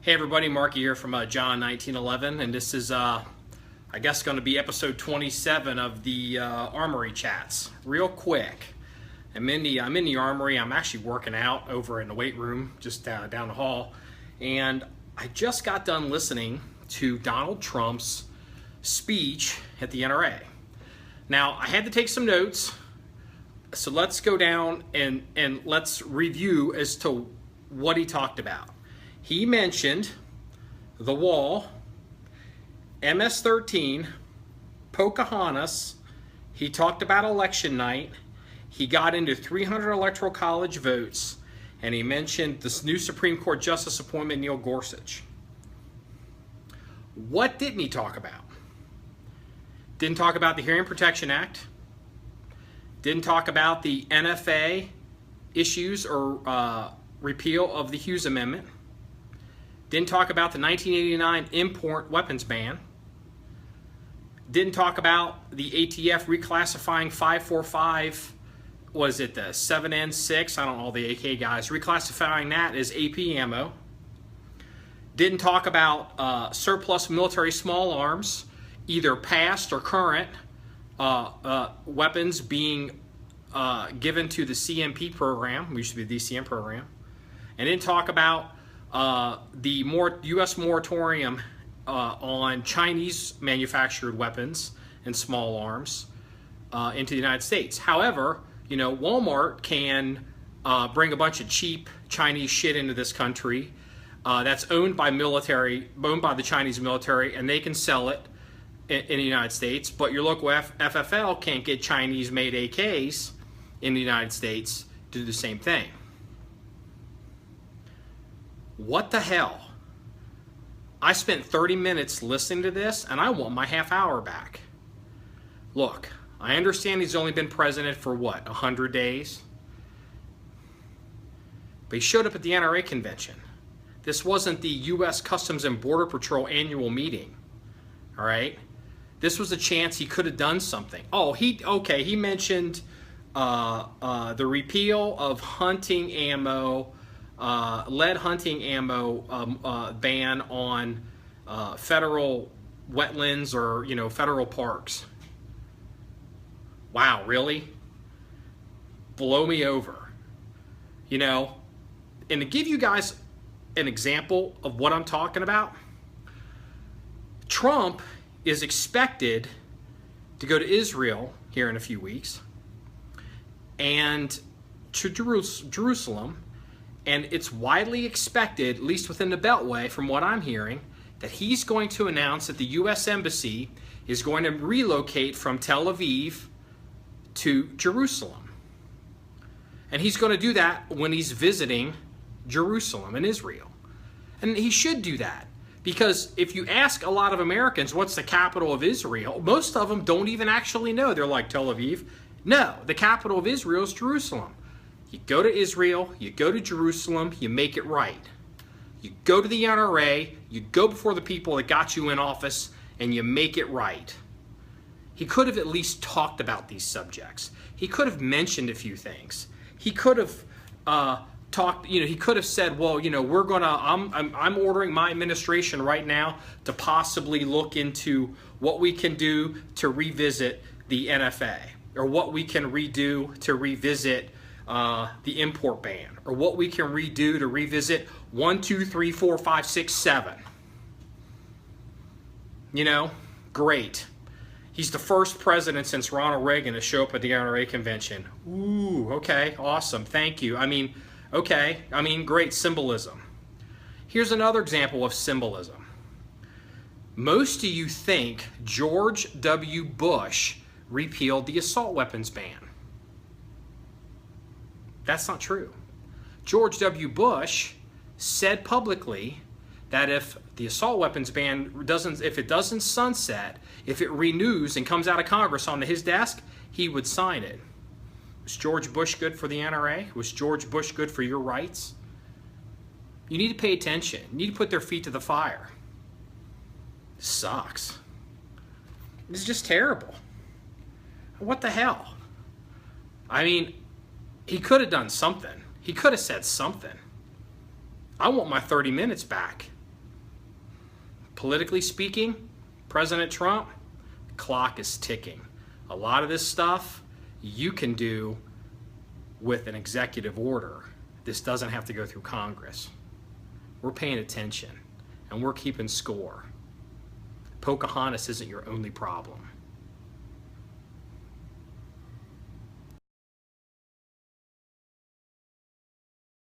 Hey everybody, Marky here from John 1911, and this is, I guess, going to be episode 27 of the Armory chats. Real quick, I'm in the Armory. I'm actually working out over in the weight room just down the hall, and I just got done listening to Donald Trump's speech at the NRA. Now, I had to take some notes, so let's go down and let's review as to what he talked about. He mentioned the wall, MS-13, Pocahontas. He talked about election night. He got into 300 electoral college votes, and he mentioned this new Supreme Court Justice appointment, Neil Gorsuch. What didn't he talk about? Didn't talk about the Hearing Protection Act. Didn't talk about the NFA issues or repeal of the Hughes Amendment. Didn't talk about the 1989 import weapons ban. Didn't talk about the ATF reclassifying 545, was it the 7N6? I don't know all the AK guys, reclassifying that as AP ammo. Didn't talk about surplus military small arms, either past or current weapons being given to the CMP program, which used to be the DCM program. And didn't talk about the U.S. moratorium on Chinese manufactured weapons and small arms into the United States. However, you know, Walmart can bring a bunch of cheap Chinese shit into this country that's owned by the Chinese military, and they can sell it in the United States. But your local FFL can't get Chinese-made AKs in the United States to do the same thing. What the hell? I spent 30 minutes listening to this, and I want my half hour back. Look, I understand he's only been president for what, 100 days? But he showed up at the NRA convention. This wasn't the U.S. Customs and Border Patrol annual meeting, all right? This was a chance he could have done something. Oh, he mentioned the repeal of hunting ammo, lead hunting ammo ban on federal wetlands or, you know, federal parks. Wow, really? Blow me over. You know, and to give you guys an example of what I'm talking about, Trump is expected to go to Israel here in a few weeks and to Jerusalem. And it's widely expected, at least within the Beltway, from what I'm hearing, that he's going to announce that the U.S. Embassy is going to relocate from Tel Aviv to Jerusalem. And he's going to do that when he's visiting Jerusalem and Israel. And he should do that, because if you ask a lot of Americans what's the capital of Israel, most of them don't even actually know. They're like, Tel Aviv. No, the capital of Israel is Jerusalem. You go to Israel, you go to Jerusalem, you make it right. You go to the NRA, you go before the people that got you in office, and you make it right. He could have at least talked about these subjects. He could have mentioned a few things. He could have talked, you know, he could have said, well, you know, I'm ordering my administration right now to possibly look into what we can do to revisit the NFA, or what we can redo to revisit the import ban, or what we can redo to revisit 1, 2, 3, 4, 5, 6, 7. You know, great. He's the first president since Ronald Reagan to show up at the NRA convention. Ooh, okay, awesome, thank you. I mean, okay, I mean, great symbolism. Here's another example of symbolism. Most of you think George W. Bush repealed the assault weapons ban. That's not true. George W. Bush said publicly that if the assault weapons ban doesn't sunset, if it renews and comes out of Congress onto his desk, he would sign it. Was George Bush good for the NRA? Was George Bush good for your rights? You need to pay attention. You need to put their feet to the fire. This sucks. This is just terrible. What the hell? I mean, he could have done something. He could have said something. I want my 30 minutes back. politically speaking, President Trump, the clock is ticking. A lot of this stuff you can do with an executive order. This doesn't have to go through Congress. We're paying attention and we're keeping score. Pocahontas isn't your only problem.